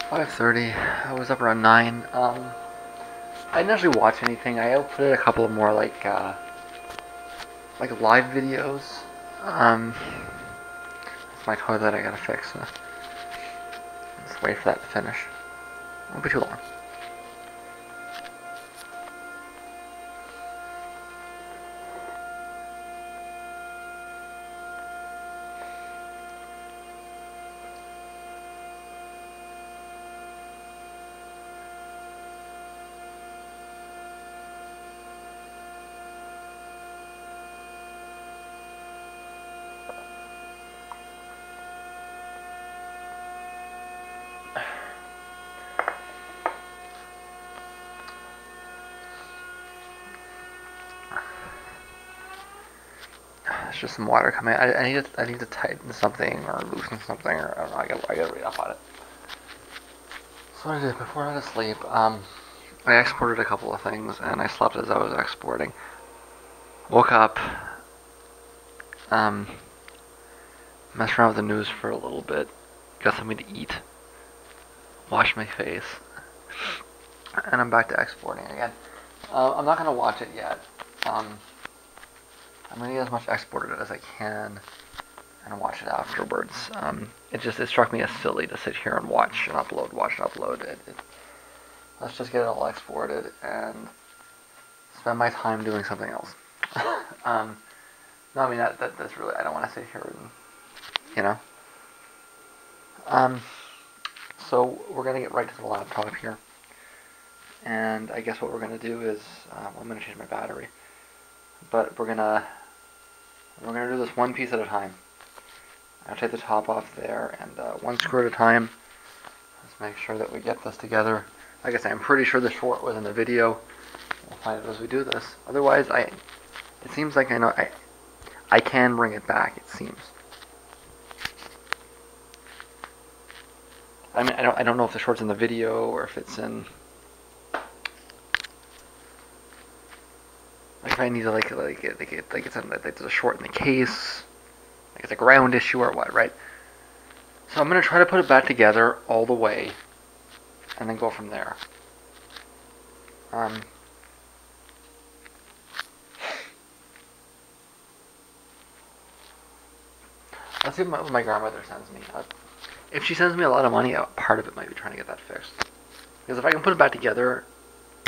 5:30. I was up around 9. I didn't actually watch anything. I outputted a couple of more like live videos. It's my toilet I gotta fix. So just wait for that to finish. Won't be too long. It's just some water coming. I need to tighten something or loosen something, or I don't know. I gotta read up on it. So what I did before I went to sleep, I exported a couple of things and I slept as I was exporting. Woke up, messed around with the news for a little bit, got something to eat, washed my face, and I'm back to exporting again. I'm not gonna watch it yet. I'm gonna get as much exported as I can and watch it afterwards. It struck me as silly to sit here and watch and upload, let's just get it all exported and spend my time doing something else. No, I mean that's really, I don't want to sit here and, you know. So we're gonna get right to the laptop here, and I guess what we're gonna do is, I'm gonna change my battery, but we're gonna do this one piece at a time. I'll take the top off there, and one screw at a time. Let's make sure that we get this together. Like I say, I'm pretty sure the short was in the video. We'll find it as we do this. Otherwise, it seems like I can bring it back. It seems. I mean, I don't know if the short's in the video or if it's in. Like if I need to like it's in, like there's a short in the case, like it's a ground issue or what, right? So I'm gonna try to put it back together all the way, and then go from there. Let's see what my grandmother sends me. If she sends me a lot of money, part of it might be trying to get that fixed. Because if I can put it back together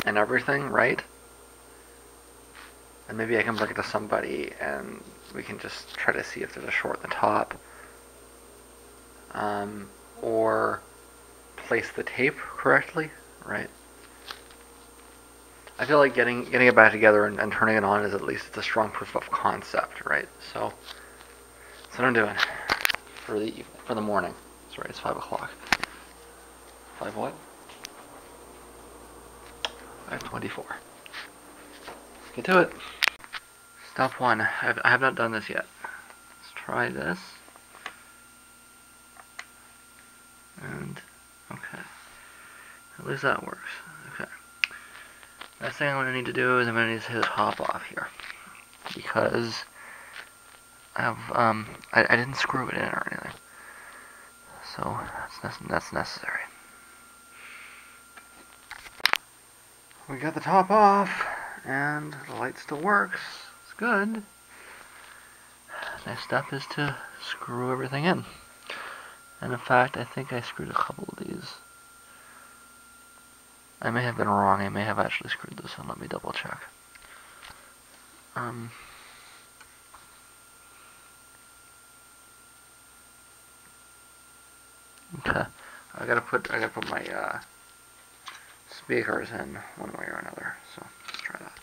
and everything, right? And maybe I can bring it to somebody and we can just try to see if there's a short in the top. Or place the tape correctly, right? I feel like getting it back together and turning it on is at least, it's a strong proof of concept, right? So that's what I'm doing for the morning. Sorry, it's 5 o'clock. 5 what? 5:24. Get to it. Step 1. I have not done this yet. Let's try this. And okay, at least that works. Okay. Next thing I'm going to need to do is I'm going to need to take the top off here, because I didn't screw it in or anything, so that's necessary. We got the top off, and the light still works. It's good. Next step is to screw everything in. And in fact, I think I screwed a couple of these. I may have been wrong. I may have actually screwed this in. Let me double check. Okay. I gotta put my speakers in one way or another. So let's try that.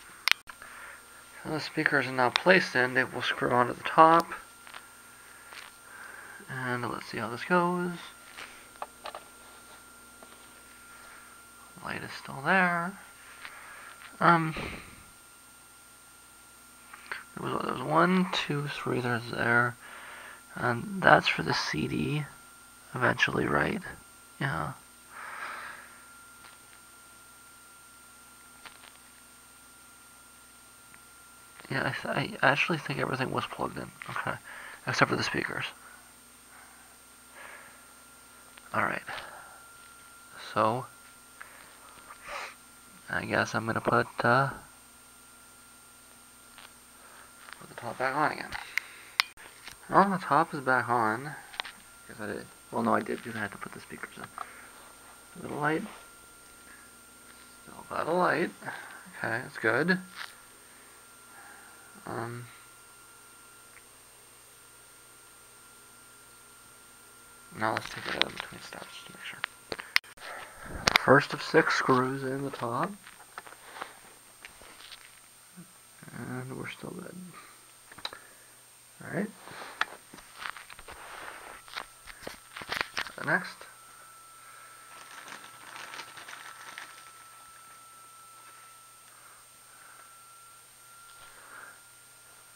So the speakers are now placed in. They will screw onto the top. And let's see how this goes. Light is still there. There was 1, 2, 3. There's there, and that's for the CD. Eventually, right? Yeah. Yeah, I actually think everything was plugged in. Okay, except for the speakers. All right. so I guess I'm gonna put the top back on again. Well, the top is back on. Because I did. Well, no, I did because I had to put the speakers in. A little light. Still got a light. Okay, that's good. Now let's take it out in between steps just to make sure. First of 6 screws in the top. And we're still good. Alright. Next.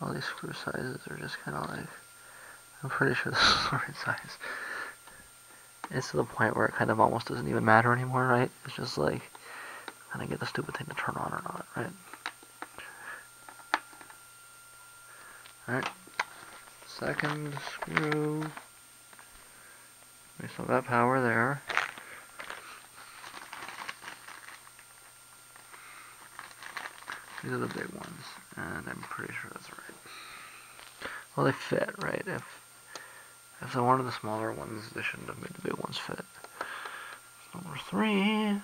All these screw sizes are just kind of like, I'm pretty sure this is the right size. It's to the point where it kind of almost doesn't even matter anymore, right? It's just like, can I get the stupid thing to turn on or not, right? Alright. Second screw. We still got power there. These are the big ones, and I'm pretty sure that's right. Well, they fit, right? If I wanted the smaller ones, they shouldn't have made the big ones fit. Number 3.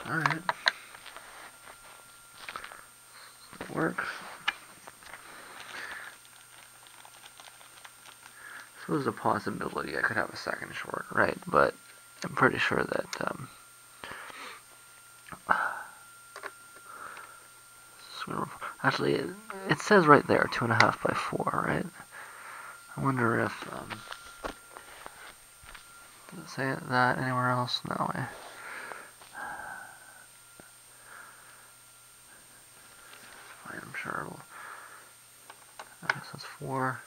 Alright. It works. So there's a possibility I could have a second short, right? But I'm pretty sure that actually it says right there 2.5 by 4, right? I wonder if does it say that anywhere else? No way. Fine, I'm sure it'll. I guess that's 4.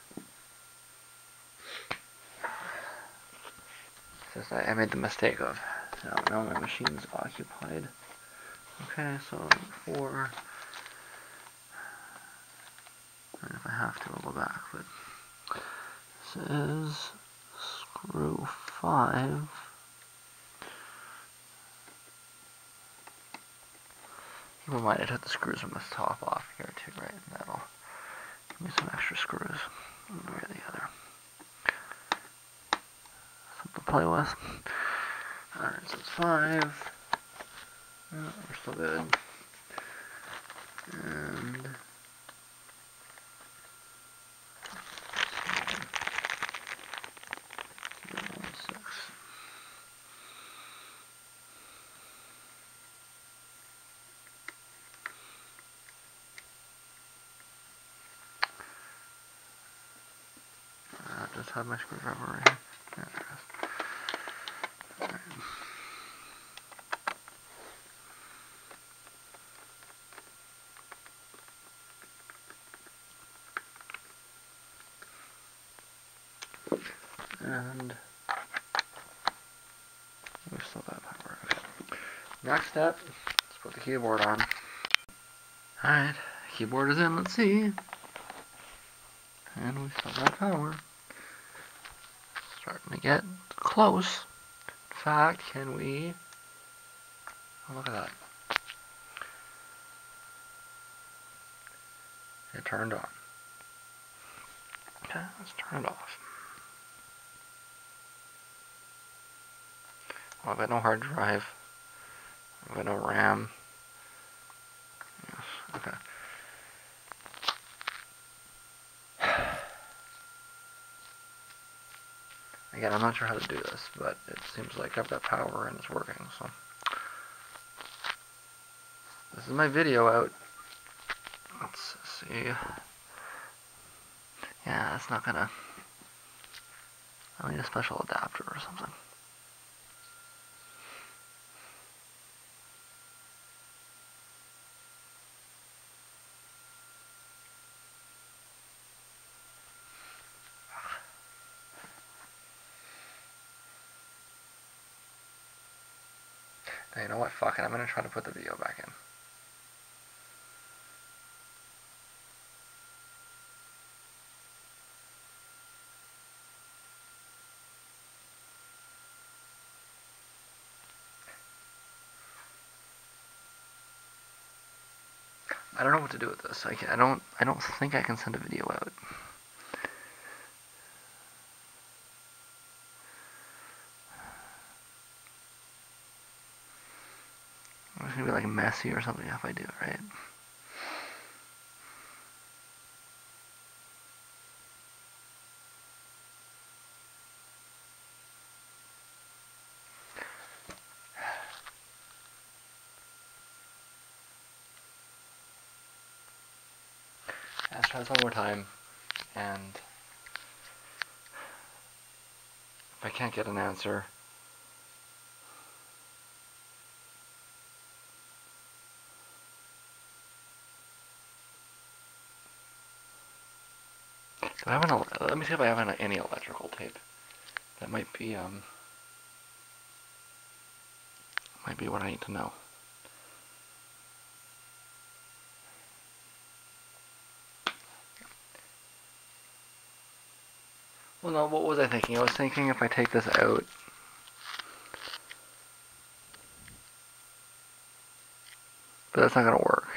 Says I made the mistake of now my machine's occupied. Okay, so 4. And if I have to, I'll go back. But this is screw 5. Keep in mind, I took the screws from this top off here too, right? And that'll give me some extra screws. One way or the other. Something to play with. Alright, so it's 5. Oh, we're still good. And 6. I just have my screwdriver right here. Yeah, there it is. Alright. And we still got power. Okay. Next step, let's put the keyboard on. Alright, keyboard is in, let's see. And we still got power. Starting to get close. In fact, can we... Oh, look at that. It turned on. Okay, let's turn it off. Well, I've got no hard drive. I've got no RAM. Yes, okay. Again, I'm not sure how to do this, but it seems like I've got power and it's working, so. This is my video out. Let's see. Yeah, that's not gonna... I need a special adapter or something. Now, you know what? Fuck it. I'm gonna try to put the video back in. I don't know what to do with this. I don't think I can send a video out. It's gonna be like messy or something if I do it right. Let's try this one more time, and if I can't get an answer, let me see if I have any electrical tape. That might be what I need to know. Well, no, what was I thinking? I was thinking if I take this out, but that's not gonna work.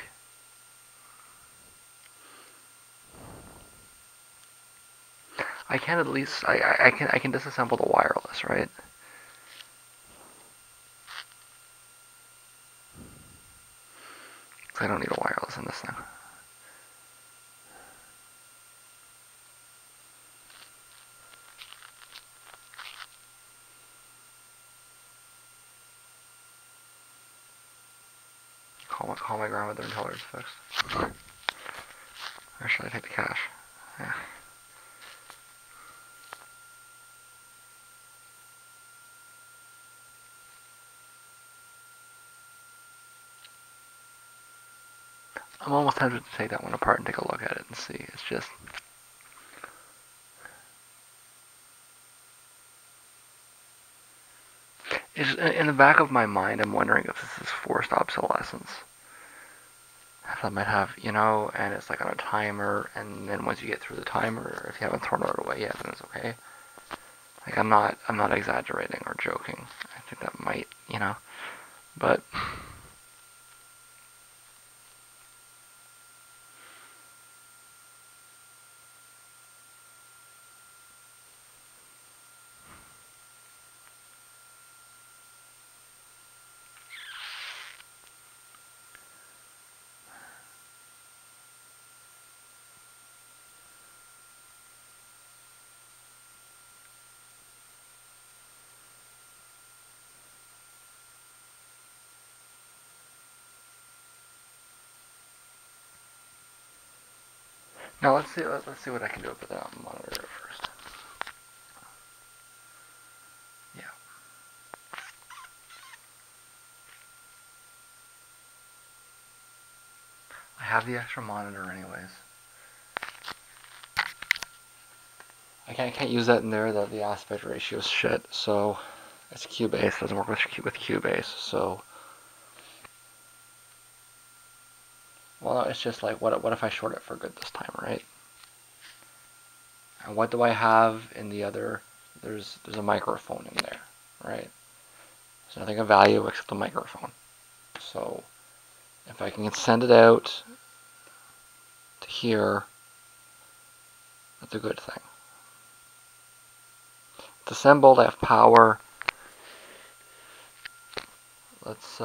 I can at least I can disassemble the wireless, right? I don't need a wireless in this thing. Call my grandmother and tell her it's fixed. Or should I take the cash? Yeah. I'm almost tempted to take that one apart and take a look at it and see. It's just... in the back of my mind, I'm wondering if this is forced obsolescence. I might have, and it's like on a timer, and then once you get through the timer, if you haven't thrown it away yet, then it's okay. Like I'm not exaggerating or joking. I think that might, but now let's see what I can do with the monitor first. Yeah. I have the extra monitor anyways. I can't use that in there. The aspect ratio is shit. So it's Cubase. Doesn't work with Cubase. So well, no, it's just like what if I short it for good this time, right? And what do I have in the other? There's a microphone in there, right? There's nothing of value except the microphone. So if I can send it out to here, that's a good thing. It's assembled. I have power. Let's see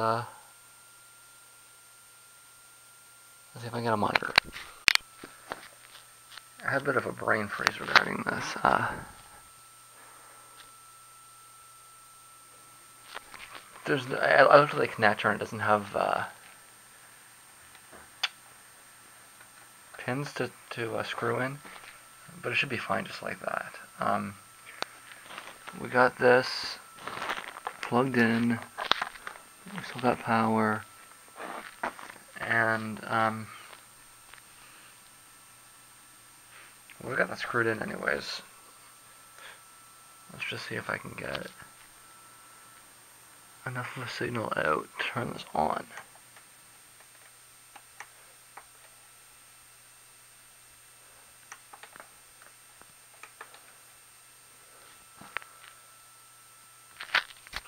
if I can get a monitor. I had a bit of a brain freeze regarding this. I looked at the connector and it doesn't have pins to screw in, but it should be fine just like that. We got this plugged in. We still got power, and we got that screwed in anyways. Let's just see if I can get enough of a signal out to turn this on.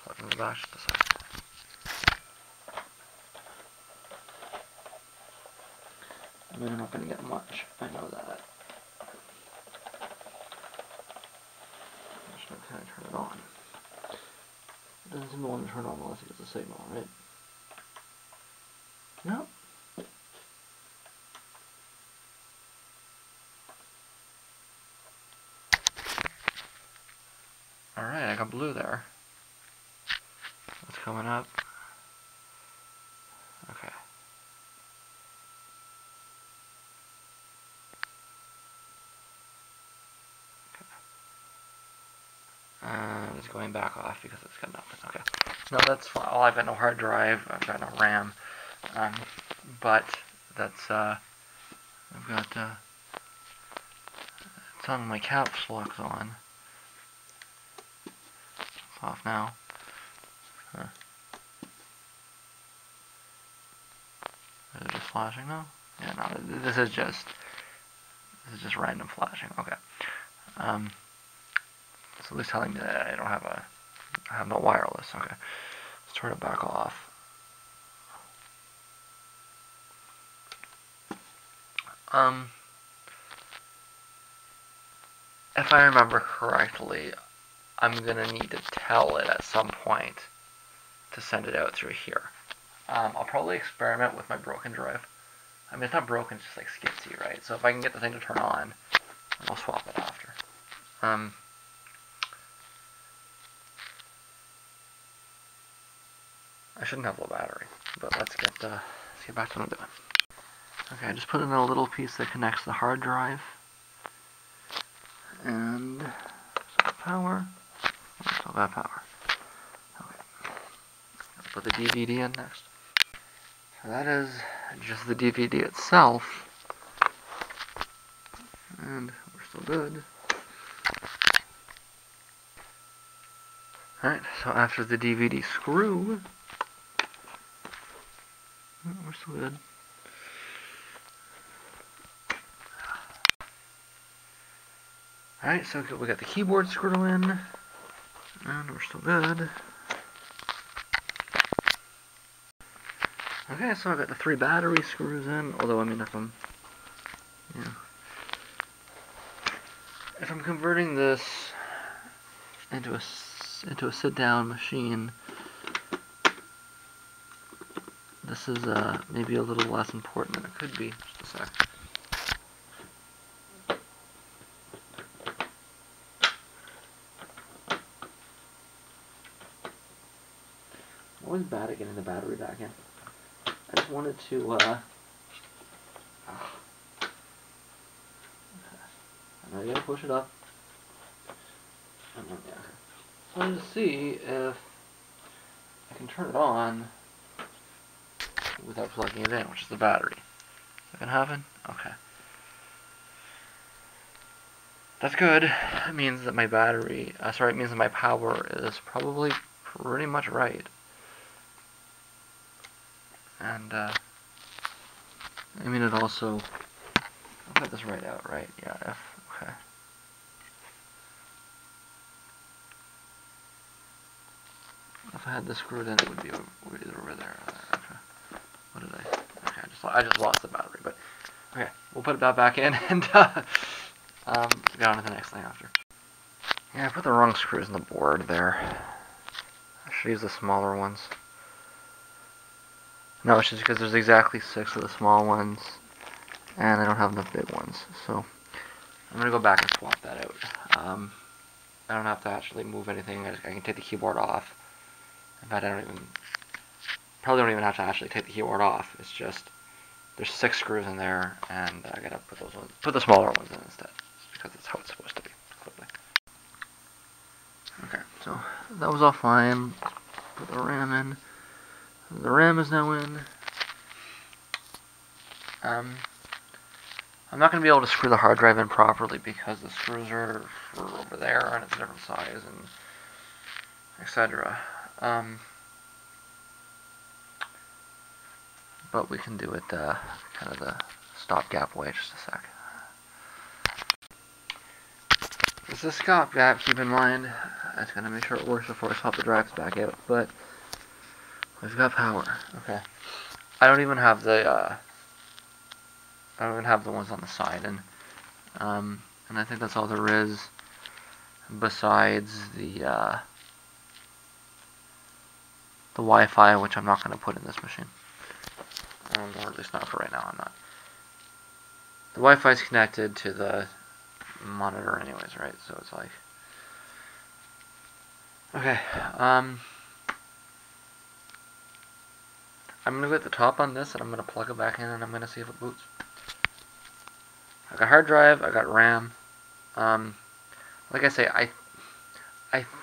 Plug in the back just a second. I mean, I'm not going to get much. I know that. I'm just going to kind of turn it on. It doesn't seem to want to turn on unless it gets a signal, right? No. Alright, I got blue there. What's coming up? Okay. And it's going back off because it's got nothing. Okay. No, that's fine. Oh, I've got no hard drive. I've got no RAM. But that's, I've got, it's on my caps lock's on. It's off now. Huh. Is it just flashing now? Yeah, no, this is just random flashing. Okay. So at least telling me that I don't have I have no wireless. Okay. Let's turn it back off. If I remember correctly, I'm gonna need to tell it at some point to send it out through here. I'll probably experiment with my broken drive. I mean, it's not broken, it's just like skitsy, right? So if I can get the thing to turn on, I'll swap it after. I shouldn't have low battery, but let's get back to what I'm doing. Okay, I just put in a little piece that connects the hard drive. And power. Still got power. Okay. Let's put the DVD in next. So that is just the DVD itself. And we're still good. Alright, so after the DVD screw, we're still good. Alright, so we got the keyboard screw in, and we're still good. Okay, so I got the 3 battery screws in, although I mean if I'm converting this into a sit-down machine, this is maybe a little less important than it could be. Just a sec. Always bad at getting the battery back in. I just wanted to I know you gotta push it up. Yeah. So I wanted to see if I can turn it on without plugging it in, which is the battery. Is that gonna happen? Okay. That's good. It means that my battery, it means that my power is probably pretty much right. And, I mean it also, I'll put this right out, right? Yeah, okay. If I had this screwed in, it would be either over there or there. Okay. What did I? Okay, I just lost the battery, but okay, we'll put that back in and get on to the next thing after. Yeah, I put the wrong screws in the board there. I should use the smaller ones. No, it's just because there's exactly 6 of the small ones, and I don't have enough big ones. So I'm gonna go back and swap that out. I don't have to actually move anything. I can take the keyboard off. In fact, probably don't even have to actually take the keyboard off. It's just there's 6 screws in there, and I gotta put the smaller ones in instead, because it's how it's supposed to be. Clearly. Okay, so that was all fine. Put the RAM in. The RAM is now in. I'm not going to be able to screw the hard drive in properly because the screws are over there and it's a different size and etc. But we can do it kind of the stopgap way. Just a sec. This is a stopgap, keep in mind. It's going to make sure it works before I swap the drives back out. But we've got power. Okay. I don't even have the I don't even have the ones on the side, and I think that's all there is besides the Wi-Fi, which I'm not going to put in this machine, or at least not for right now. I'm not. The Wi-Fi is connected to the monitor, anyways, right? So it's like, okay. I'm gonna go at the top on this, and I'm gonna plug it back in, and I'm gonna see if it boots. I got hard drive, I got RAM. Like I say, I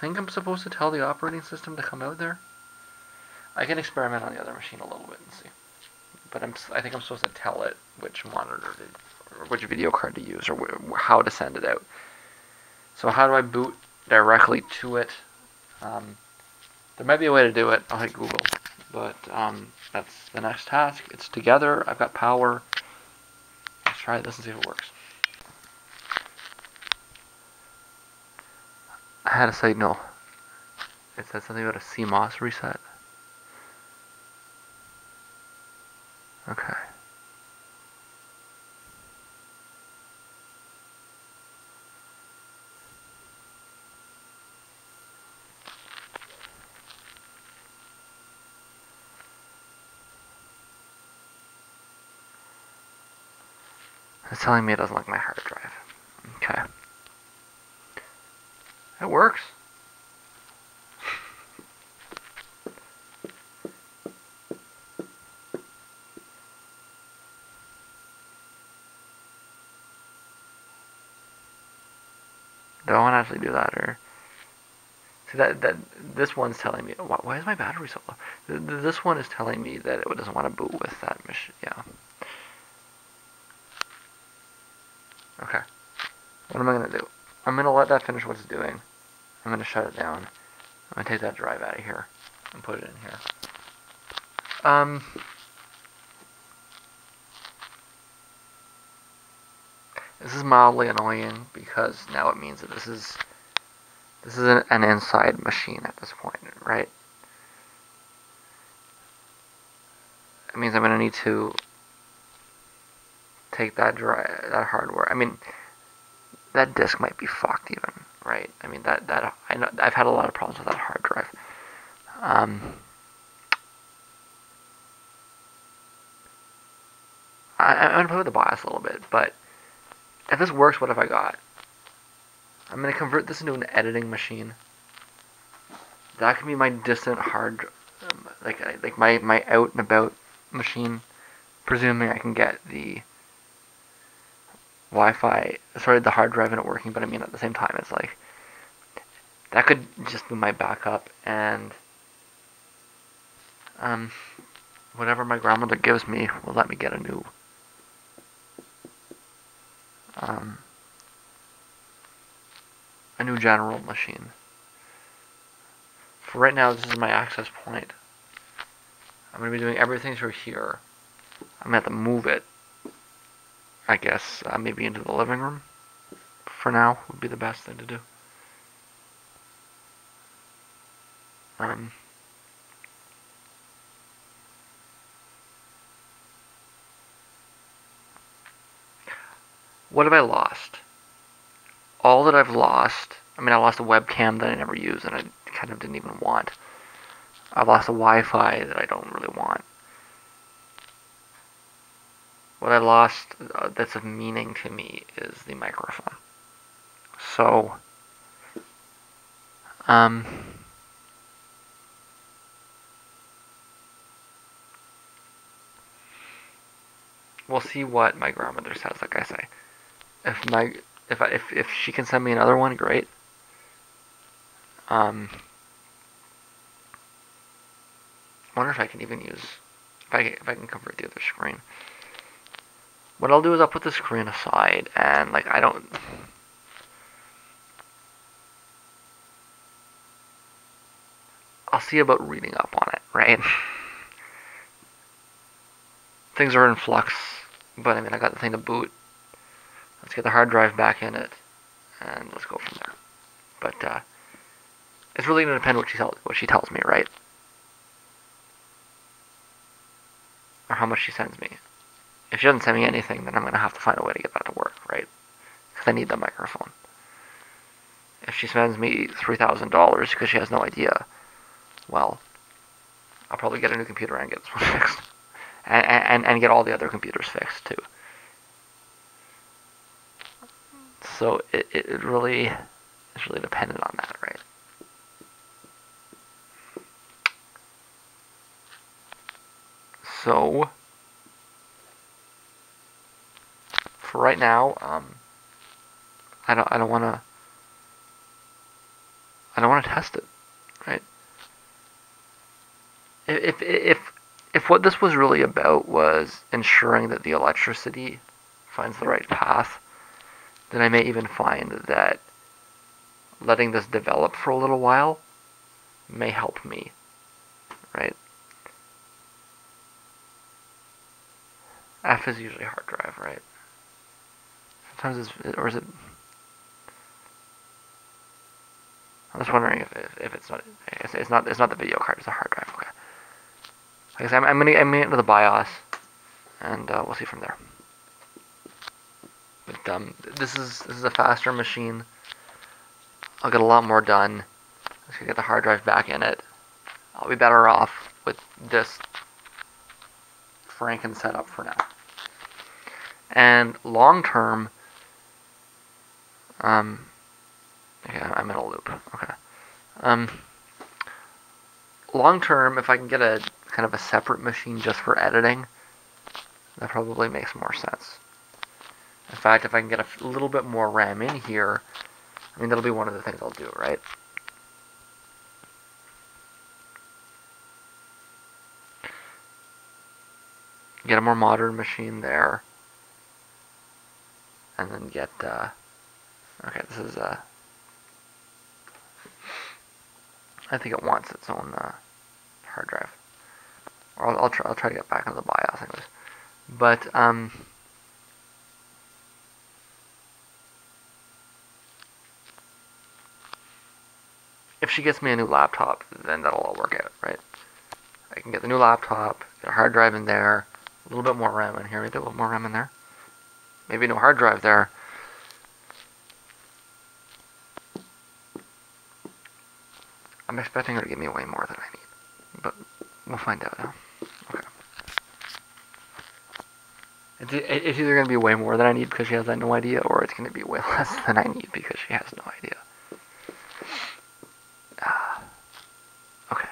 think I'm supposed to tell the operating system to come out there. I can experiment on the other machine a little bit and see, but I think I'm supposed to tell it which monitor to, or which video card to use, or how to send it out. So how do I boot directly to it? There might be a way to do it. I'll hit Google, but that's the next task. It's together. I've got power. Let's try this and see if it works. I had a signal. It said something about a CMOS reset. Okay. It's telling me it doesn't like my hard drive. Okay. It works. Do I want to actually do that, or see that this one's telling me? Why is my battery so low? This one is telling me that it doesn't want to boot with that machine. Yeah. Okay. What am I gonna do? I'm gonna let that finish what it's doing. I'm gonna shut it down. I'm gonna take that drive out of here and put it in here. This is mildly annoying because now it means that this is an inside machine at this point, right? It means I'm gonna need to take that hardware. I mean, that disk might be fucked even, right? I mean that I know I've had a lot of problems with that hard drive. I'm gonna play with the BIOS a little bit, but if this works, what have I got? I'm gonna convert this into an editing machine. That can be my distant hard, like my out and about machine, presuming I can get the Wi-Fi, sorry, the hard drive isn't working, but I mean at the same time, it's like, that could just be my backup, and whatever my grandmother gives me will let me get a new general machine. For right now, this is my access point. I'm going to be doing everything through here. I'm going to have to move it, I guess, maybe into the living room. For now, would be the best thing to do. What have I lost? All that I've lost, I mean, I lost a webcam that I never used and I kind of didn't even want. I've lost a Wi-Fi that I don't really want. What I lost that's of meaning to me is the microphone. So, we'll see what my grandmother says. Like I say, if she can send me another one, great. I wonder if I can even use if I can convert the other screen. What I'll do is I'll put the screen aside and like I'll see about reading up on it, right? Things are in flux, but I mean I got the thing to boot. Let's get the hard drive back in it, and let's go from there. But it's really gonna depend what she tells me, right? Or how much she sends me. if she doesn't send me anything, then I'm going to have to find a way to get that to work, right? Because I need the microphone. If she sends me $3,000 because she has no idea, well, I'll probably get a new computer and get this one fixed. And get all the other computers fixed, too. So it really is really dependent on that, right? So for right now, I don't want to test it, right? If what this was really about was ensuring that the electricity finds the right path, then I may even find that letting this develop for a little while may help me, right? F is usually hard drive, right? Sometimes or is it? I'm just wondering if it's not. It's not the video card. It's a hard drive. Okay. Like I said, I'm gonna get into the BIOS, and we'll see from there. But this is a faster machine. I'll get a lot more done. Let's get the hard drive back in it. I'll be better off with this Franken setup for now. And long term, okay, I'm in a loop. Okay. Long term, if I can get a kind of a separate machine just for editing, that probably makes more sense. In fact, if I can get a little bit more RAM in here, I mean, that'll be one of the things I'll do, right? Get a more modern machine there. And then get, okay, this is, I think it wants its own, hard drive. Or I'll try to get back into the BIOS anyways. But, if she gets me a new laptop, then that'll all work out, right? I can get the new laptop, get a hard drive in there, a little bit more RAM in here, maybe a little more RAM in there. Maybe a new hard drive there. I'm expecting her to give me way more than I need, but we'll find out now. Okay. It's either going to be way more than I need because she has no idea, or it's going to be way less than I need because she has no idea. Okay.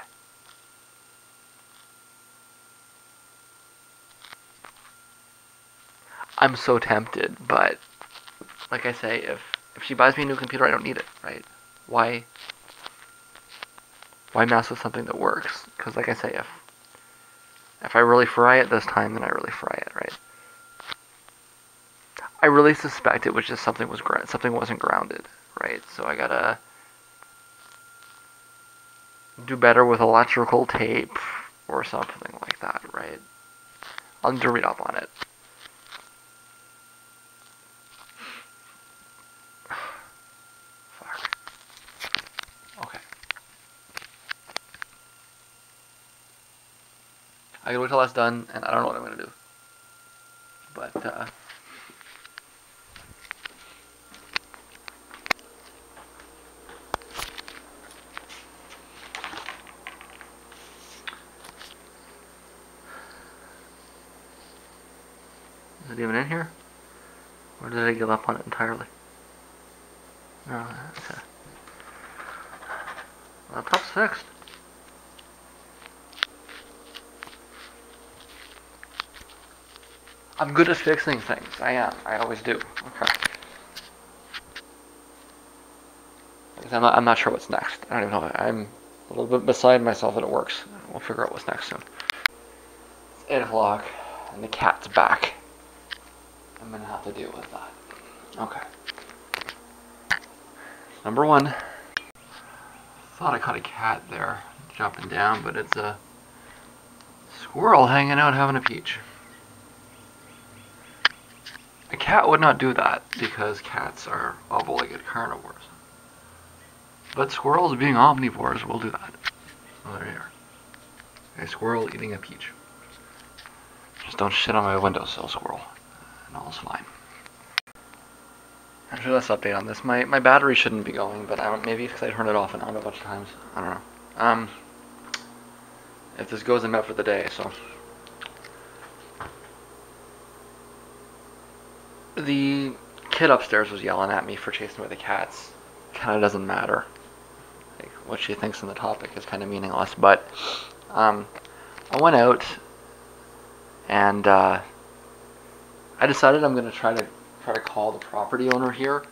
I'm so tempted, but like I say, if she buys me a new computer, I don't need it, right? Why mess with something that works? Because like I say, if I really fry it this time, then I really fry it, right? I really suspect it was just something wasn't grounded, right? So I gotta do better with electrical tape or something like that, right? I'll need to read up on it. Fuck. Okay. I gotta wait till that's done, and I don't know what I'm gonna do. But, is it even in here? Or did I give up on it entirely? No, okay. Laptop's fixed. I'm good at fixing things. I am. I always do. Okay. I'm not sure what's next. I don't even know. I'm a little bit beside myself that it works. We'll figure out what's next soon. It's 8 o'clock, and the cat's back. I'm gonna have to deal with that. Okay. Number one. Thought I caught a cat there jumping down, but it's a squirrel hanging out having a peach. A cat would not do that because cats are obligate carnivores. But squirrels, being omnivores, will do that. Oh, there you are. A squirrel eating a peach. Just don't shit on my windowsill, squirrel. And all's fine. Actually, let's update on this. My battery shouldn't be going, but I don't. Maybe because I turned it off and on a bunch of times. I don't know. If this goes, I'm out for the day. So the kid upstairs was yelling at me for chasing away the cats. Kind of doesn't matter. Like, what she thinks on the topic is kind of meaningless. But I went out and I decided I'm gonna try to call the property owner here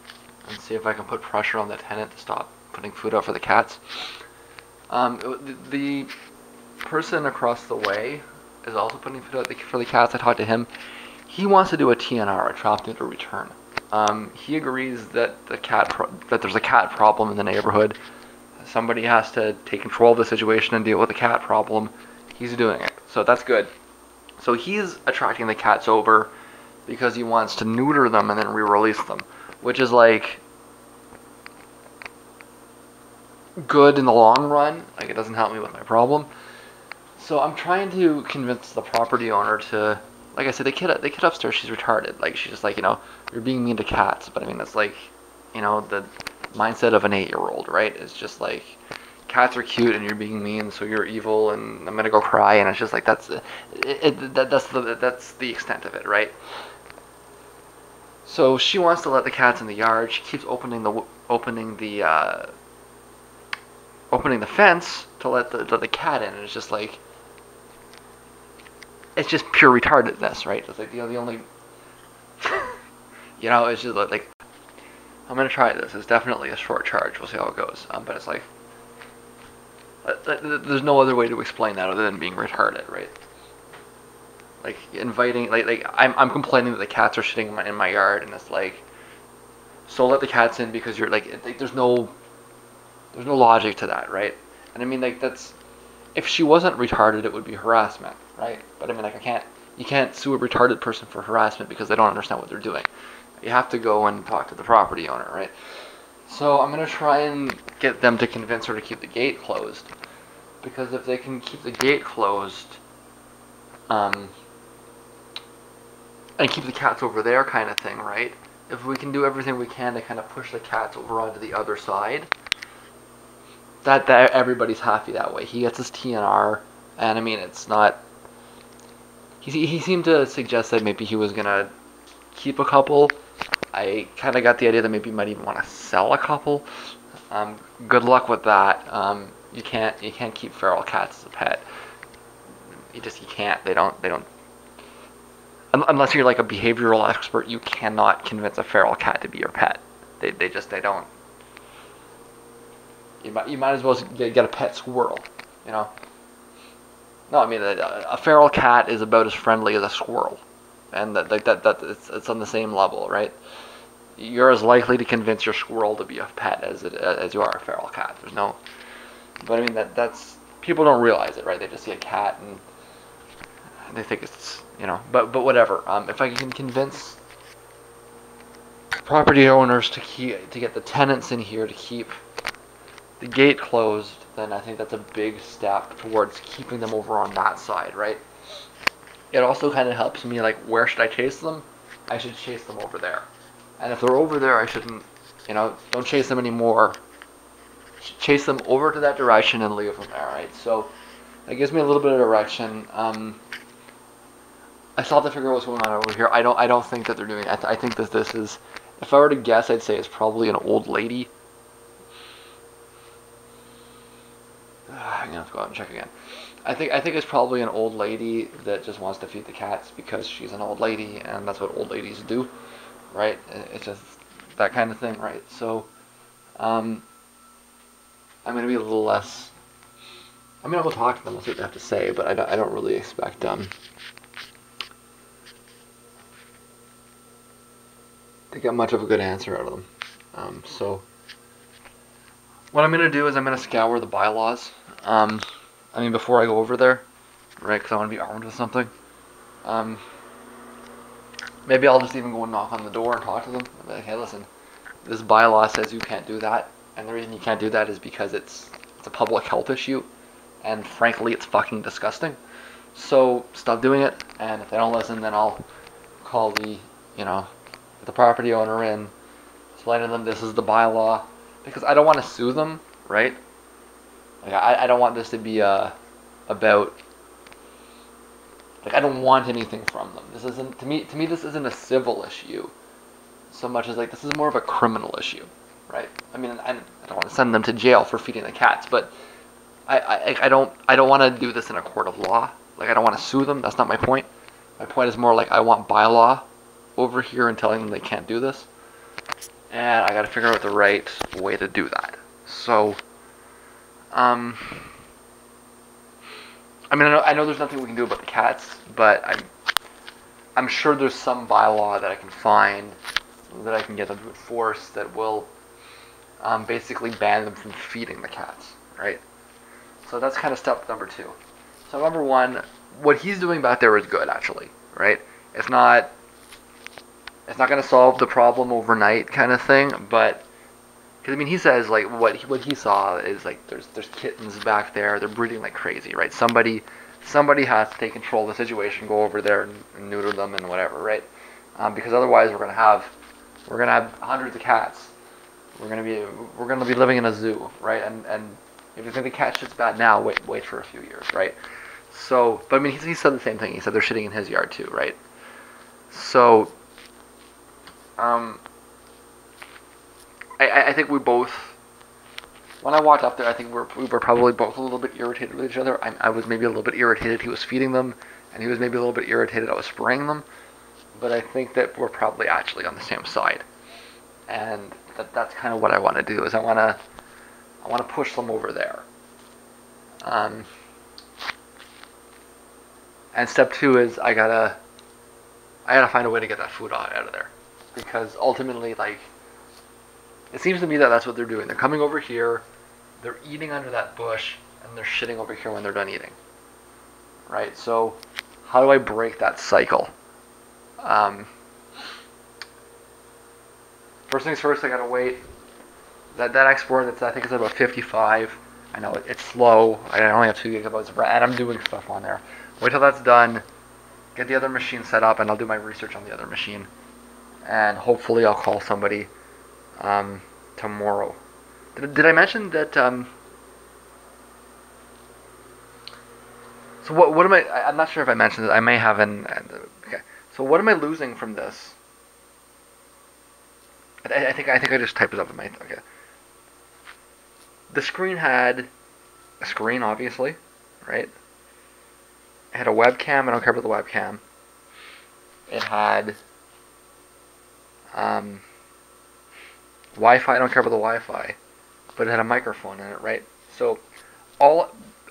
and see if I can put pressure on the tenant to stop putting food out for the cats. The person across the way is also putting food out for the cats. I talked to him. He wants to do a TNR, a trap neuter return. He agrees that that there's a cat problem in the neighborhood. Somebody has to take control of the situation and deal with the cat problem. He's doing it, so that's good. So he's attracting the cats over because he wants to neuter them and then re-release them, which is like good in the long run. Like, it doesn't help me with my problem. So I'm trying to convince the property owner to, like I said, the kid upstairs, she's retarded. Like, she's just like, you're being mean to cats. But I mean, that's like, the mindset of an 8-year-old, right? It's just like, cats are cute and you're being mean, so you're evil and I'm gonna go cry. And it's just like, that's the extent of it, right? So she wants to let the cats in the yard. She keeps opening the fence to let the cat in, and it's just like, it's just pure retardedness, right? It's like the only, it's just like, I'm gonna try this. It's definitely a short charge. We'll see how it goes. But it's like, there's no other way to explain that other than being retarded, right? Like, inviting, like I'm complaining that the cats are shitting in my yard, and it's like, so let the cats in because you're like there's no logic to that, right? And I mean, like, that's, if she wasn't retarded, it would be harassment, right? But I mean, like, you can't sue a retarded person for harassment because they don't understand what they're doing. You have to go and talk to the property owner, right? So I'm gonna try and get them to convince her to keep the gate closed, because if they can keep the gate closed, and keep the cats over there, kind of thing, right? If we can do everything we can to kind of push the cats over onto the other side, that everybody's happy that way. He gets his TNR, and I mean, it's not. He seemed to suggest that maybe he was gonna keep a couple. I kind of got the idea that maybe he might even want to sell a couple. Good luck with that. You can't keep feral cats as a pet. You can't. They don't. Unless you're like a behavioral expert, you cannot convince a feral cat to be your pet. They don't. You might as well get a pet squirrel, No, I mean, a feral cat is about as friendly as a squirrel, and it's on the same level, right? You're as likely to convince your squirrel to be a pet as you are a feral cat. There's no, but I mean that's people don't realize it, right? They just see a cat and they think it's but whatever. If I can convince property owners to get the tenants in here to keep the gate closed, then I think that's a big step towards keeping them over on that side, right? It also kind of helps me, like, where should I chase them? I should chase them over there. And if they're over there, I shouldn't, don't chase them anymore. Chase them over to that direction and leave them there, right? So that gives me a little bit of direction. I still have to figure out what's going on over here. I don't think that they're doing it. I think that this is, if I were to guess, I'd say it's probably an old lady. I'm gonna have to go out and check again. I think it's probably an old lady that just wants to feed the cats because she's an old lady and that's what old ladies do, right? It's just that kind of thing, right? So, I'm gonna be a little less. I mean, I will talk to them. I'll see what they have to say, but I don't really expect to get much of a good answer out of them. So what I'm gonna do is I'm gonna scour the bylaws. I mean, before I go over there, right? Because I want to be armed with something. Maybe I'll just even go and knock on the door and talk to them. I'll be like, hey, listen, this bylaw says you can't do that, and the reason you can't do that is because it's a public health issue, and frankly, it's fucking disgusting. So stop doing it, and if they don't listen, then I'll call the property owner in, explaining to them this is the bylaw, because I don't want to sue them, right? Like I don't want this to be about, like, I don't want anything from them. This isn't, to me this isn't a civil issue so much as, like, this is more of a criminal issue, right? I mean, I don't want to send them to jail for feeding the cats, but I don't want to do this in a court of law. Like, I don't want to sue them. That's not my point. My point is more like I want bylaw over here and telling them they can't do this, and I got to figure out the right way to do that. So, I mean, I know there's nothing we can do about the cats, but I'm sure there's some bylaw that I can find that I can get them to enforce that will basically ban them from feeding the cats, right? So that's kind of step number 2. So number 1, what he's doing back there is good, actually, right? It's not going to solve the problem overnight, kind of thing, but because, I mean, he says, like, what he saw is, like, there's kittens back there, they're breeding like crazy, right? Somebody has to take control of the situation, go over there and neuter them and whatever, right? Because otherwise we're gonna have hundreds of cats. We're gonna be living in a zoo, right? And if you think the cat shit's bad now, wait for a few years, right? So, but I mean, he said the same thing. He said they're shitting in his yard too, right? So, I think we both, when I walked up there, I think we were probably both a little bit irritated with each other. I was maybe a little bit irritated he was feeding them, and he was maybe a little bit irritated I was spraying them. But I think that we're probably actually on the same side, and that's kind of what I want to do. Is I want to push them over there. And step 2 is I gotta find a way to get that food out of there, because ultimately, like, it seems to me that that's what they're doing. They're coming over here, they're eating under that bush, and they're shitting over here when they're done eating. Right? So, how do I break that cycle? First things first, I gotta wait. That export, I think it's about 55. I know it's slow. I only have 2 gigabytes of RAM, and I'm doing stuff on there. Wait till that's done. Get the other machine set up, and I'll do my research on the other machine. And hopefully, I'll call somebody tomorrow. Did I mention that? So what am I? I'm not sure if I mentioned it. I may have okay. So what am I losing from this? I think I just typed it up in my. Okay. The screen had a screen, obviously, right? It had a webcam. I don't care about the webcam. It had Wi-Fi. I don't care about the Wi-Fi, but it had a microphone in it, right? So all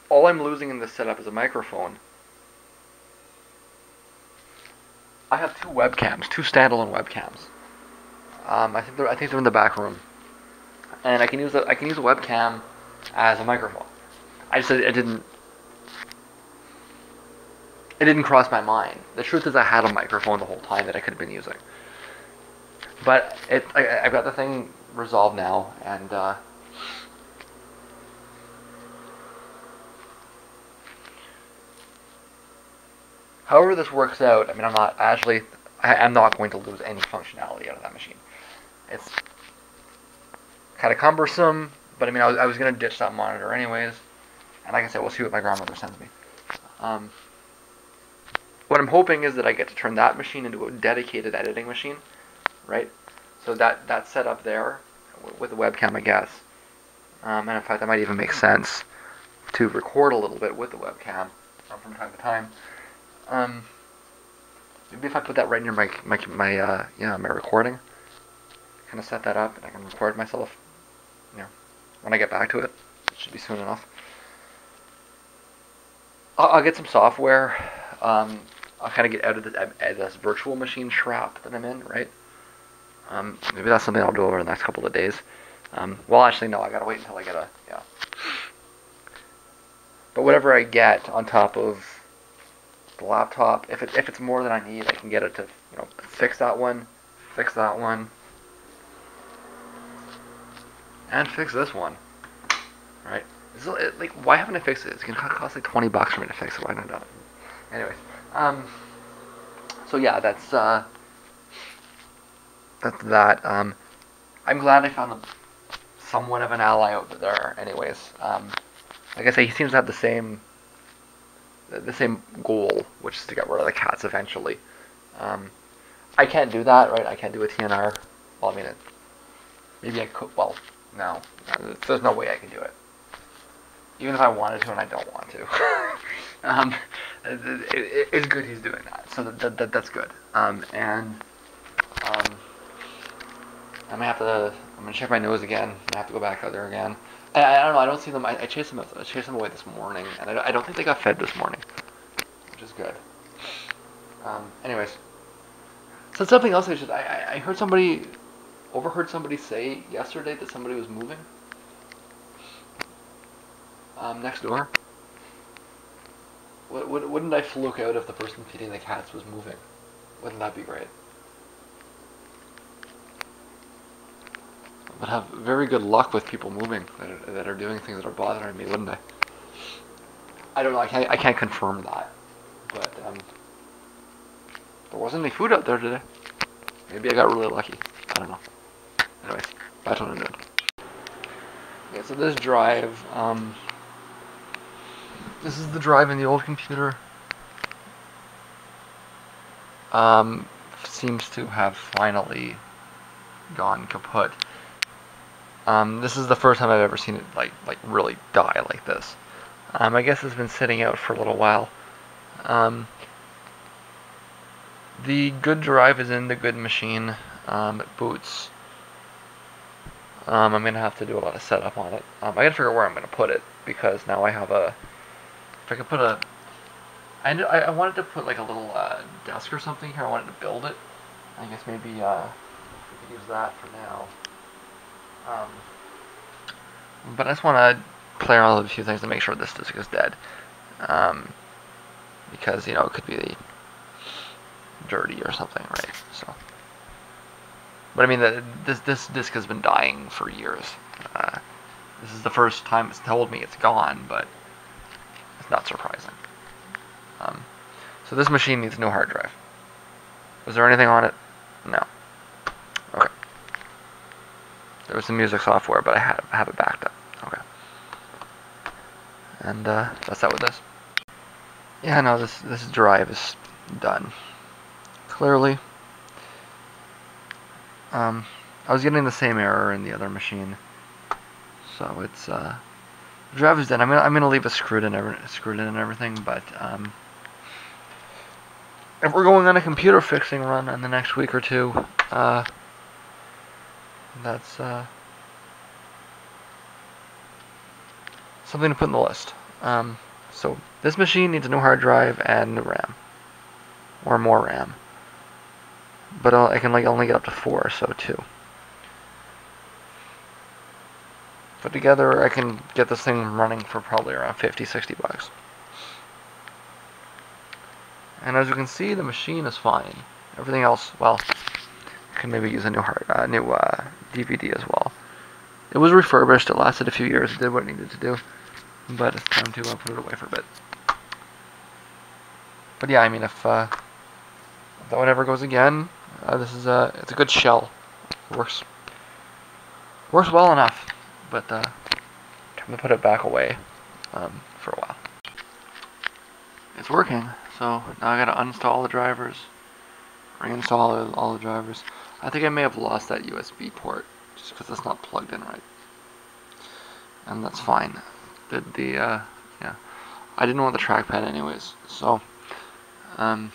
I'm losing in this setup is a microphone. I have 2 webcams, 2 standalone webcams. I think they're in the back room, and I can use a webcam as a microphone. It didn't cross my mind. The truth is, I had a microphone the whole time that I could have been using. But I've got the thing resolved now, and however this works out, I mean, I'm not going to lose any functionality out of that machine. It's kind of cumbersome, but I mean, I was going to ditch that monitor anyways, and like I said, we'll see what my grandmother sends me. What I'm hoping is that I get to turn that machine into a dedicated editing machine, right? So that's set up there with the webcam, I guess. And in fact, that might even make sense to record a little bit with the webcam from time to time. Maybe if I put that right near my recording, kind of set that up, and I can record myself, when I get back to it. It should be soon enough. I'll get some software. I'll kind of get out of this virtual machine trap that I'm in, right? Maybe that's something I'll do over the next couple of days. Well, actually, no, I gotta wait until I get But whatever I get on top of the laptop, if it's more than I need, I can get it to fix that one, and fix this one, right? Like, why haven't I fixed it? It's gonna cost like $20 for me to fix it. Why not done it? Anyways, so yeah, that's that. I'm glad I found somewhat of an ally out there. Anyways, like I say, he seems to have the same goal, which is to get rid of the cats eventually. Um, I can't do that, right? I can't do a TNR. Well, I mean, maybe I could. Well, no, there's no way I can do it. Even if I wanted to, and I don't want to. um, it's good he's doing that, so that's good. And I'm gonna check my nose again. I have to go back out there again. I don't know. I don't see them. I chased them. I chased them away this morning, and I don't think they got fed this morning, which is good. Anyways, so something else I heard overheard somebody say yesterday that somebody was moving next door. Wouldn't I fluke out if the person feeding the cats was moving? Wouldn't that be great? I'd have very good luck with people moving that are doing things that are bothering me, wouldn't I? I don't know. I can't confirm that, but there wasn't any food out there today. Maybe I got really lucky. I don't know. Anyways, that's what I'm doing. Okay, so this drive, this is the drive in the old computer. Seems to have finally gone kaput. This is the first time I've ever seen it like really die like this. I guess it's been sitting out for a little while. The good drive is in the good machine. It boots. I'm gonna have to do a lot of setup on it. I gotta figure out where I'm gonna put it because now I have a. If I could put a. I wanted to put like a little desk or something here. I wanted to build it. I guess maybe we could use that for now. But I just want to play around with a few things to make sure this disk is dead. Because, it could be dirty or something, right? So, but I mean, this disk has been dying for years. This is the first time it's told me it's gone, but it's not surprising. So this machine needs a new hard drive. Was there anything on it? No. Okay. There was some music software, but I have it backed up. Okay. And that's that with this. Yeah, no, this drive is done. Clearly. I was getting the same error in the other machine. So it's the drive is done. I'm gonna leave it screwed in and everything, but if we're going on a computer fixing run in the next week or two, that's something to put in the list. So this machine needs a new hard drive and new RAM, or more RAM. But I can only get up to 4, so 2. But together, I can get this thing running for probably around 50, 60 bucks. And as you can see, the machine is fine. Everything else, well, can maybe use a new DVD as well. It was refurbished. It lasted a few years. It did what it needed to do. But it's time to put it away for a bit. But yeah, I mean, if that one ever goes again, it's a good shell. It works well enough. But time to put it back away for a while. It's working. So now I gotta uninstall the drivers, reinstall all the drivers. I think I may have lost that USB port just because it's not plugged in right, and that's fine. Yeah, I didn't want the trackpad anyways, so I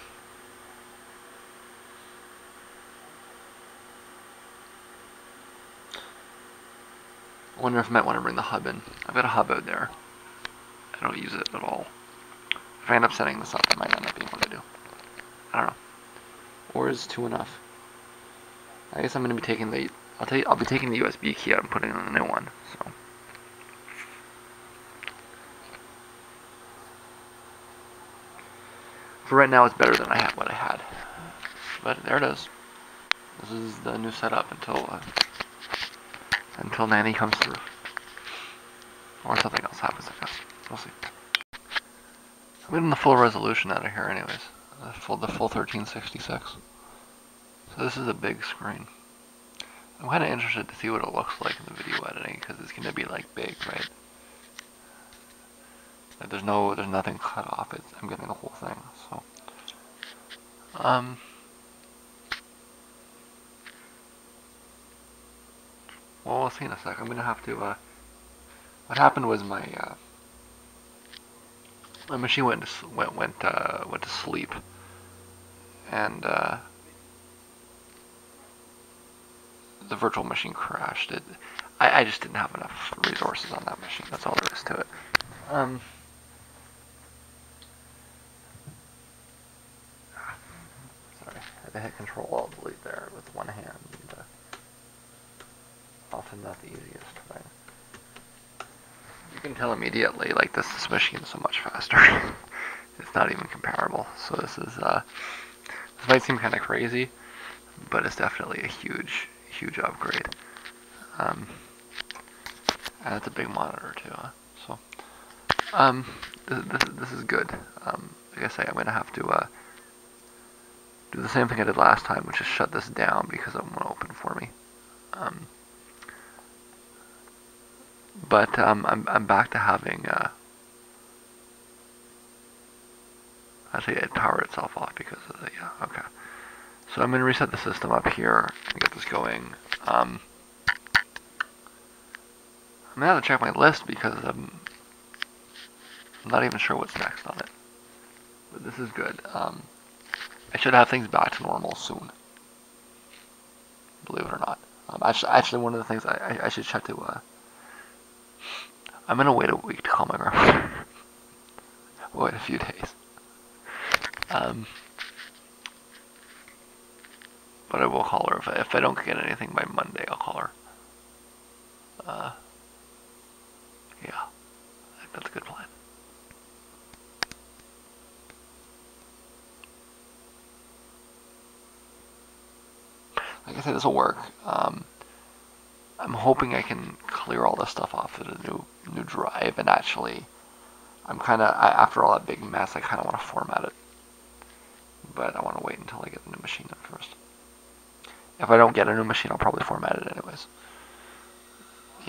wonder if I might want to bring the hub in. I've got a hub out there. I don't use it at all. If I end up setting this up, it might end up being what I do. I don't know. Or is 2 enough? I guess I'm going to be taking I'll be taking the USB key out and putting in a new one. So. For right now, it's better than what I had. But there it is. This is the new setup until Nanny comes through. Or something else happens, I guess. We'll see. I'm getting the full resolution out of here anyways. The full 1366. So this is a big screen. I'm kind of interested to see what it looks like in the video editing, because it's going to be like big, right? Like there's nothing cut off. I'm getting the whole thing. So, well, we'll see in a sec. I'm gonna have to. What happened was my machine went to sleep, and the virtual machine crashed. I just didn't have enough resources on that machine. That's all there is to it. Sorry, I had to hit Control Alt Delete there with one hand. Often not the easiest thing. You can tell immediately, like this machine is so much faster. It's not even comparable. So this might seem kind of crazy, but it's definitely a huge upgrade. And it's a big monitor too. So this is good. Like I say, I'm gonna have to do the same thing I did last time, which is shut this down because it won't open for me. But I'm back to having actually it powered itself off because of the okay. So I'm gonna reset the system up here and get this going. I'm gonna have to check my list because I'm not even sure what's next on it. But this is good. I should have things back to normal soon. Believe it or not. Actually, one of the things I should check to. I'm gonna wait a week to call my grandmother. Wait a few days. But I will call her if I don't get anything by Monday. I'll call her. Yeah, I think that's a good plan. Like I said, this will work. I'm hoping I can clear all this stuff off of the new drive, and actually, after all that big mess, I kind of want to format it. But I want to wait until I get the new machine in first. If I don't get a new machine, I'll probably format it anyways.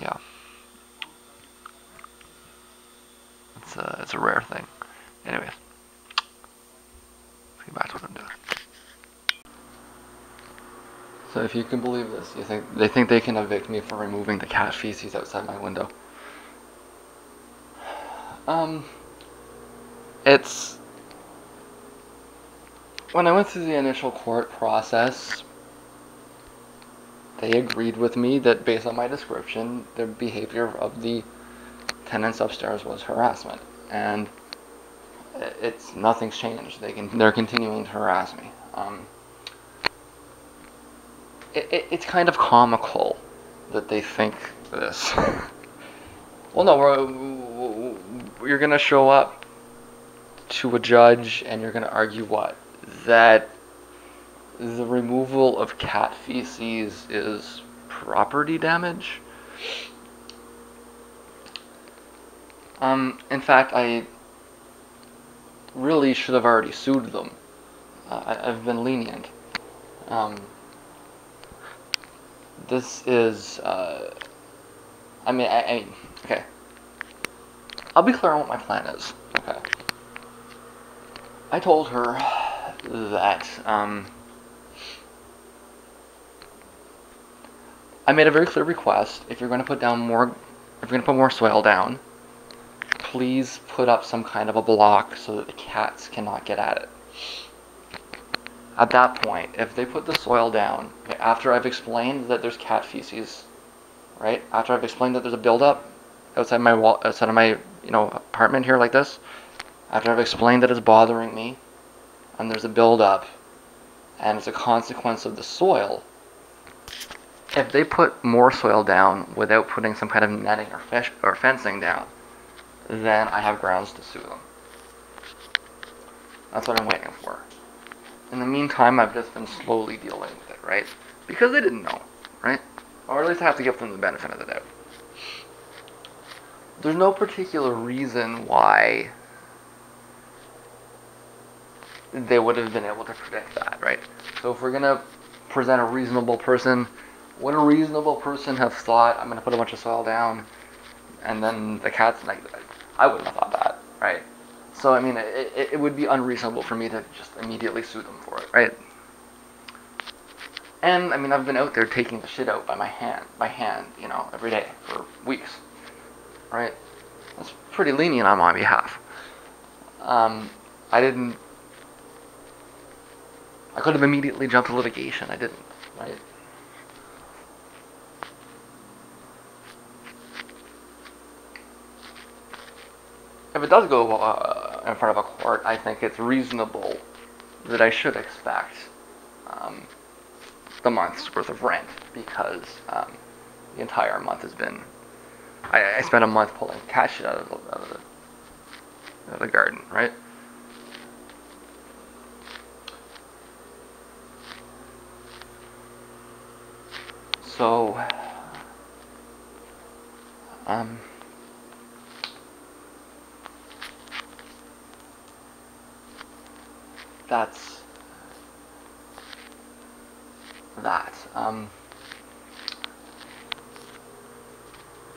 Yeah. It's a rare thing. Anyways, let's get back to what I'm doing. So if you can believe this, they think they can evict me for removing the cat feces outside my window. It's when I went through the initial court process, they agreed with me that based on my description, the behavior of the tenants upstairs was harassment, and nothing's changed. They're continuing to harass me. It's kind of comical that they think this. Well, no, you're gonna show up to a judge and you're gonna argue what? That the removal of cat feces is property damage? In fact, I really should have already sued them. I've been lenient. This is, I mean, okay. I'll be clear on what my plan is, okay. I told her that, I made a very clear request. If you're going to put more soil down, please put up some kind of a block so that the cats cannot get at it. At that point, if they put the soil down, okay, after I've explained that there's cat feces, right? After I've explained that there's a buildup outside my wall, outside of my apartment here like this, after I've explained that it's bothering me, and there's a buildup, and it's a consequence of the soil. If they put more soil down without putting some kind of netting or fencing down, then I have grounds to sue them. That's what I'm waiting for. In the meantime, I've just been slowly dealing with it, right? Because they didn't know, right? Or at least I have to give them the benefit of the doubt. There's no particular reason why they would have been able to predict that, right? So if we're gonna present a reasonable person, would a reasonable person have thought, I'm gonna put a bunch of soil down, and then the cat's like, I wouldn't have thought that, right? So I mean, it would be unreasonable for me to just immediately sue them for it, right? And I mean, I've been out there taking the shit out by hand, you know, every day for weeks, right? That's pretty lenient on my behalf. I could have immediately jumped to litigation. I didn't, right? If it does go in front of a court, I think it's reasonable that I should expect the month's worth of rent, because the entire month has been. I spent a month pulling cat shit out of the garden, right? So, that's that.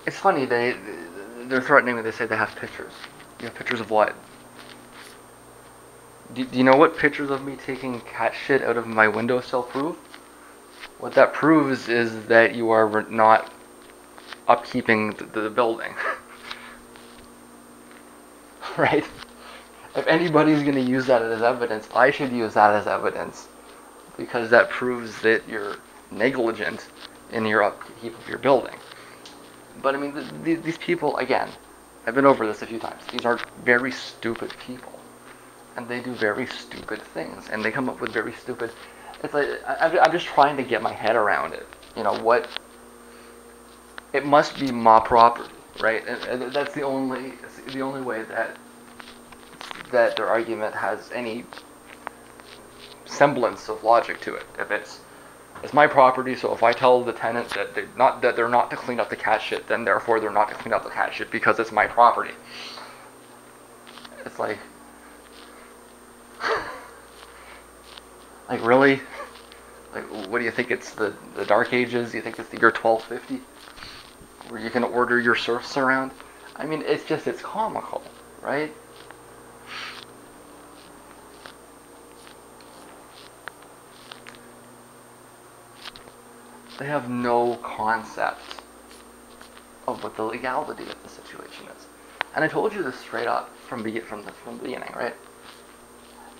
It's funny, they're threatening me. They say they have pictures. You have pictures of what? Do you know what pictures of me taking cat shit out of my windowsill prove? What that proves is that you are not upkeeping the building. Right? If anybody's going to use that as evidence, I should use that as evidence, because that proves that you're negligent in your upkeep of your building. But I mean, these people, again, I've been over this a few times. These are very stupid people, and they do very stupid things, and they come up with very stupid. It's like I'm just trying to get my head around it. You know what? It must be my property, right? And that's the only way that their argument has any semblance of logic to it. If it's my property, so if I tell the tenant that they're not to clean up the cat shit, then therefore they're not to clean up the cat shit because it's my property. It's like really? Like, what do you think, it's the Dark Ages? Do you think it's the year 1250? Where you can order your serfs around? I mean, it's comical, right? They have no concept of what the legality of the situation is. And I told you this straight up from the beginning, right?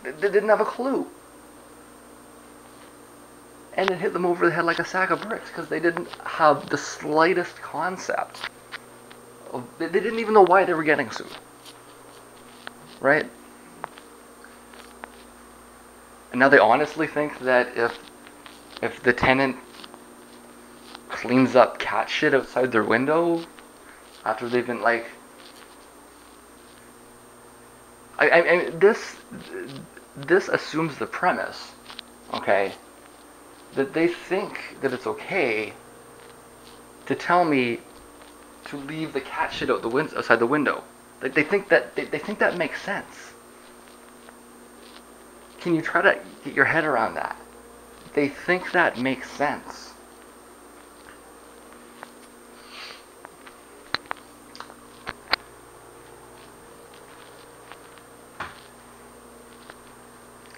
They didn't have a clue. And it hit them over the head like a sack of bricks, because they didn't have the slightest concept. They didn't even know why they were getting sued. Right? And now they honestly think that if the tenant cleans up cat shit outside their window after they've been like... This assumes the premise, okay, that they think that it's okay to tell me to leave the cat shit outside the window. They think that makes sense. Can you try to get your head around that? They think that makes sense.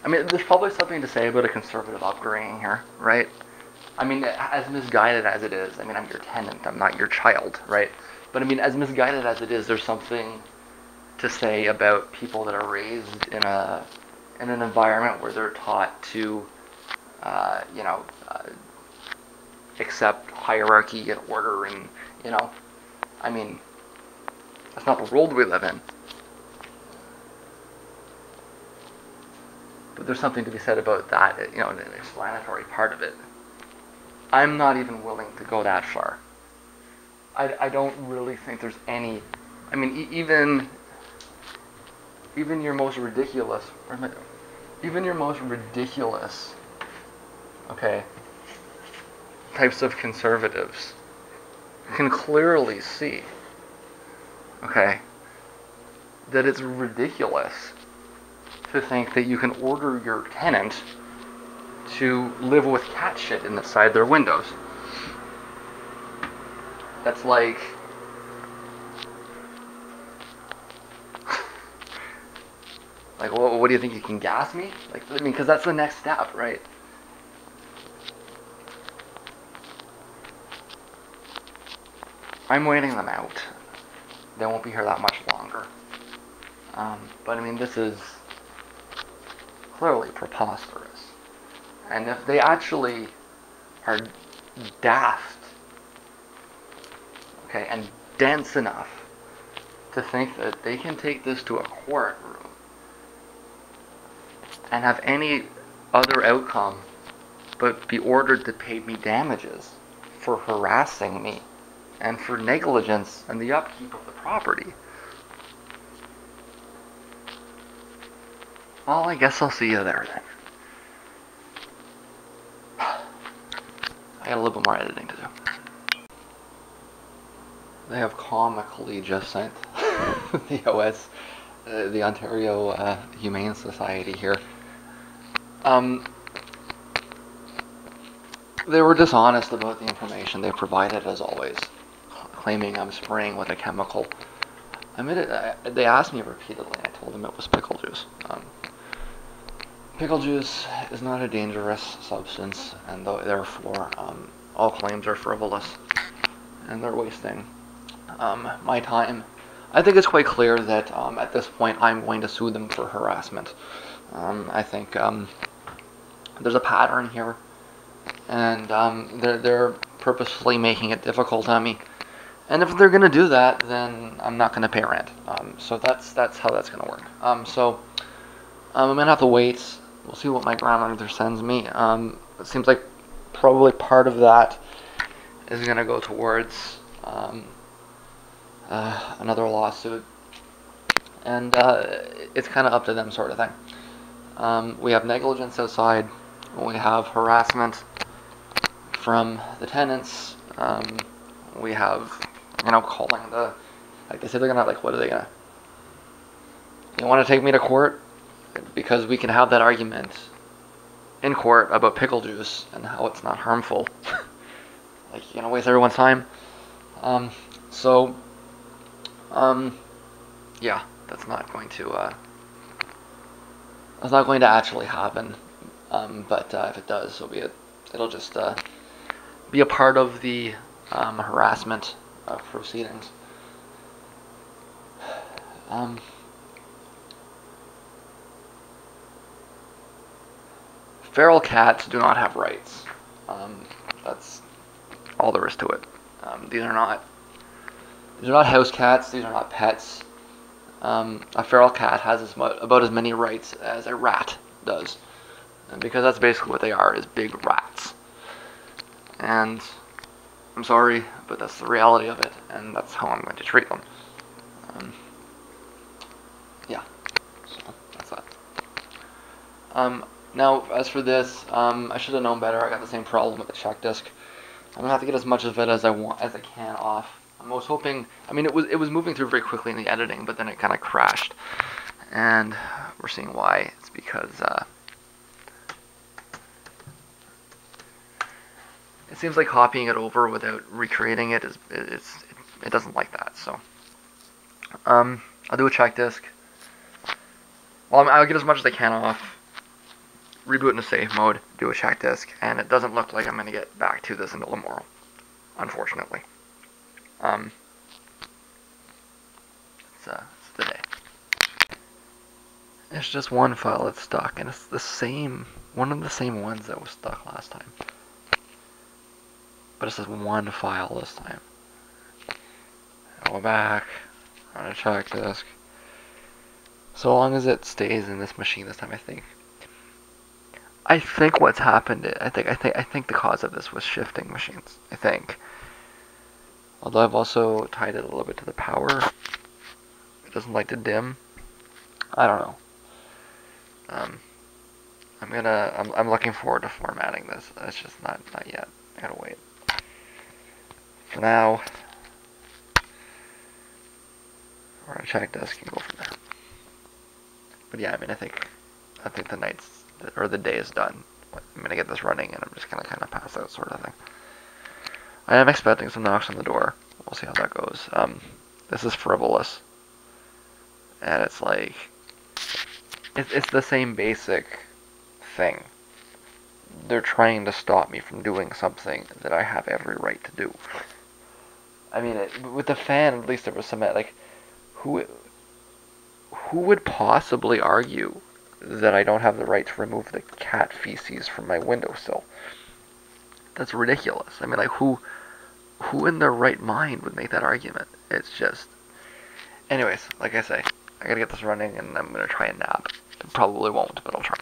I mean, there's probably something to say about a conservative upbringing here, right? I mean, as misguided as it is, I mean, I'm your tenant, I'm not your child, right? But I mean, as misguided as it is, there's something to say about people that are raised in an environment where they're taught to, accept hierarchy and order, and I mean, that's not the world we live in. But there's something to be said about that, an explanatory part of it. I'm not even willing to go that far. I don't really think there's any... I mean, even your most ridiculous... Even your most ridiculous, okay, types of conservatives can clearly see, okay, that it's ridiculous to think that you can order your tenant to live with cat shit inside their windows. That's like... Like, what do you think, you can gas me? Like, I mean, because that's the next step, right? I'm waiting them out. They won't be here that much longer. But I mean, this is clearly preposterous. And if they actually are daft, okay, and dense enough to think that they can take this to a courtroom and have any other outcome but be ordered to pay me damages for harassing me and for negligence in the upkeep of the property, well, I guess I'll see you there then. I got a little bit more editing to do. They have comically just sent the Ontario Humane Society here. They were dishonest about the information they provided, as always, claiming I'm spraying with a chemical. They asked me repeatedly, and I told them it was pickle juice. Pickle juice is not a dangerous substance, and therefore all claims are frivolous, and they're wasting my time. I think it's quite clear that at this point I'm going to sue them for harassment. I think there's a pattern here, and they're purposefully making it difficult on me. And if they're going to do that, then I'm not going to pay rent. So that's how that's going to work. So I'm going to have to wait. We'll see what my grandmother sends me. It seems like probably part of that is going to go towards another lawsuit. And it's kind of up to them, sort of thing. We have negligence outside. We have harassment from the tenants. We have, calling like they say they're gonna, what are they gonna, you want to take me to court? Because we can have that argument in court about pickle juice and how it's not harmful. Waste everyone's time. Yeah, that's not going to actually happen. But if it does, so be it. It'll just be a part of the harassment proceedings. Feral cats do not have rights. That's all there is to it. These are not house cats. These are not pets. A feral cat has about as many rights as a rat does, and because that's basically what they are, is big rats. And I'm sorry, but that's the reality of it, and that's how I'm going to treat them. Yeah, so that's that. Now, as for this, I should have known better. I got the same problem with the check disc. I'm gonna have to get as much of it as I can off. I was hoping. I mean, it was moving through very quickly in the editing, but then it kind of crashed, and we're seeing why. It's because it seems like copying it over without recreating it it doesn't like that. So I'll do a check disc. Well, I'll get as much as I can off. Reboot into safe mode, do a check disc, and it doesn't look like I'm going to get back to this until tomorrow, unfortunately. It's the day. It's just one file that's stuck, and it's one of the same ones that was stuck last time. But it's just one file this time. Go back, run a check disc. So long as it stays in this machine this time, I think what's happened. I think the cause of this was shifting machines. I think. Although I've also tied it a little bit to the power. It doesn't like to dim. I don't know. I'm looking forward to formatting this. It's just not yet. I gotta wait. For now, we're gonna check disk and go from there. But yeah, I think I think the night's or the day is done. I'm gonna get this running, and I'm just gonna kind of pass out, sort of thing. I am expecting some knocks on the door. We'll see how that goes. This is frivolous, and it's like it's the same basic thing. They're trying to stop me from doing something that I have every right to do. I mean, with the fan, at least there was some like, who would possibly argue that I don't have the right to remove the cat feces from my windowsill? That's ridiculous. I mean, like, who in their right mind would make that argument? It's just... Anyways, like I say, I gotta get this running, and I'm gonna try and nap. It probably won't, but I'll try.